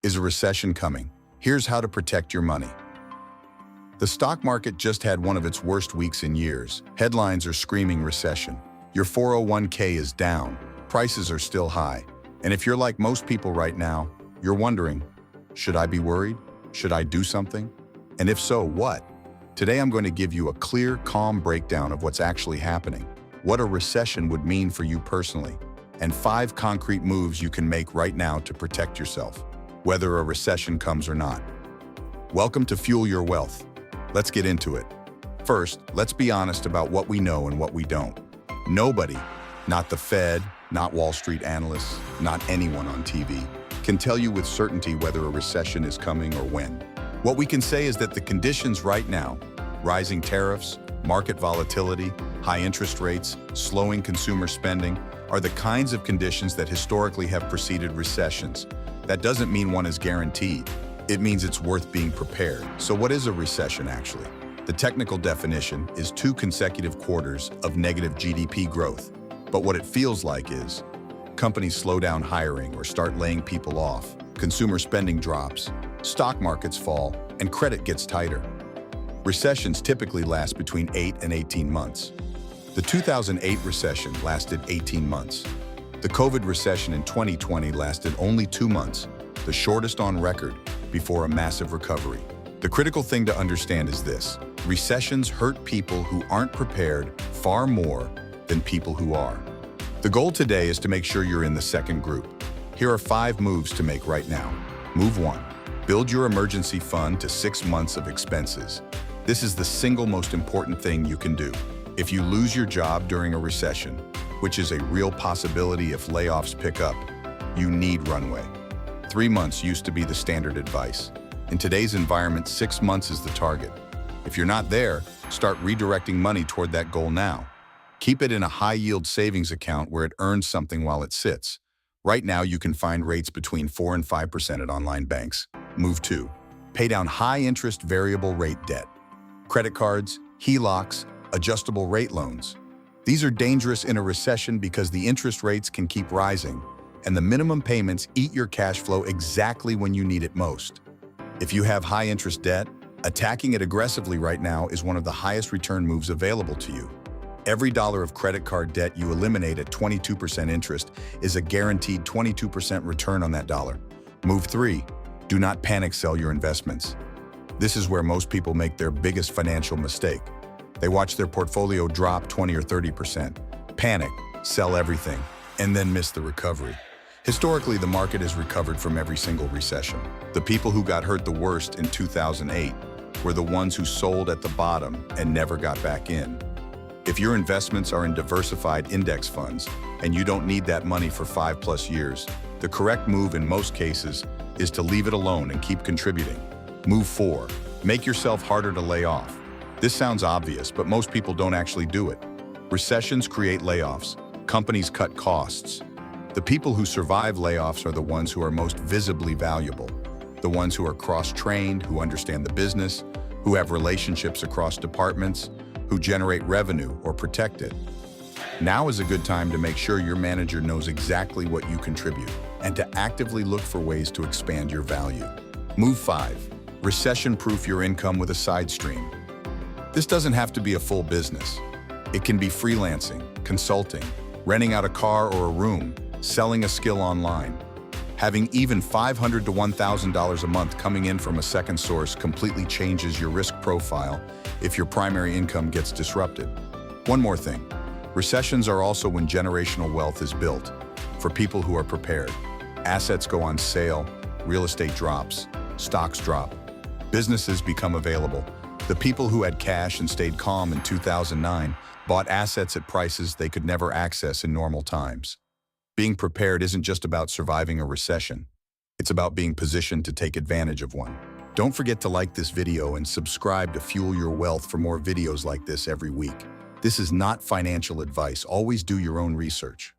Is a recession coming? Here's how to protect your money. The stock market just had one of its worst weeks in years. Headlines are screaming recession. Your 401k is down. Prices are still high. And if you're like most people right now, you're wondering, should I be worried? Should I do something? And if so, what? Today I'm going to give you a clear, calm breakdown of what's actually happening, what a recession would mean for you personally, and 5 concrete moves you can make right now to protect yourself, whether a recession comes or not. Welcome to Fuel Your Wealth. Let's get into it. First, let's be honest about what we know and what we don't. Nobody, not the Fed, not Wall Street analysts, not anyone on TV, can tell you with certainty whether a recession is coming or when. What we can say is that the conditions right now, rising tariffs, market volatility, high interest rates, slowing consumer spending, are the kinds of conditions that historically have preceded recessions. That doesn't mean one is guaranteed. It means it's worth being prepared. So what is a recession actually? The technical definition is 2 consecutive quarters of negative GDP growth. But what it feels like is companies slow down hiring or start laying people off, consumer spending drops, stock markets fall, and credit gets tighter. Recessions typically last between 8 and 18 months. The 2008 recession lasted 18 months. The COVID recession in 2020 lasted only 2 months, the shortest on record, before a massive recovery. The critical thing to understand is this: recessions hurt people who aren't prepared far more than people who are. The goal today is to make sure you're in the second group. Here are 5 moves to make right now. Move 1. Build your emergency fund to 6 months of expenses. This is the single most important thing you can do. If you lose your job during a recession, which is a real possibility if layoffs pick up, you need runway. 3 months used to be the standard advice. In today's environment, 6 months is the target. If you're not there, start redirecting money toward that goal now. Keep it in a high-yield savings account where it earns something while it sits. Right now, you can find rates between 4 and 5% at online banks. Move 2. Pay down high-interest variable rate debt. Credit cards, HELOCs, adjustable rate loans. These are dangerous in a recession because the interest rates can keep rising, and the minimum payments eat your cash flow exactly when you need it most. If you have high-interest debt, attacking it aggressively right now is one of the highest return moves available to you. Every dollar of credit card debt you eliminate at 22% interest is a guaranteed 22% return on that dollar. Move 3. Do not panic sell your investments. This is where most people make their biggest financial mistake. They watch their portfolio drop 20 or 30%, panic, sell everything, and then miss the recovery. Historically, the market has recovered from every single recession. The people who got hurt the worst in 2008 were the ones who sold at the bottom and never got back in. If your investments are in diversified index funds and you don't need that money for 5+ years, the correct move in most cases is to leave it alone and keep contributing. Move 4. Make yourself harder to lay off. This sounds obvious, but most people don't actually do it. Recessions create layoffs. Companies cut costs. The people who survive layoffs are the ones who are most visibly valuable. The ones who are cross-trained, who understand the business, who have relationships across departments, who generate revenue or protect it. Now is a good time to make sure your manager knows exactly what you contribute and to actively look for ways to expand your value. Move 5. Recession-proof your income with a side stream. This doesn't have to be a full business. It can be freelancing, consulting, renting out a car or a room, selling a skill online. Having even $500 to $1,000 a month coming in from a second source completely changes your risk profile if your primary income gets disrupted. One more thing. Recessions are also when generational wealth is built. For people who are prepared, assets go on sale, real estate drops, stocks drop, businesses become available. The people who had cash and stayed calm in 2009 bought assets at prices they could never access in normal times. Being prepared isn't just about surviving a recession. It's about being positioned to take advantage of one. Don't forget to like this video and subscribe to Fuel Your Wealth for more videos like this every week. This is not financial advice. Always do your own research.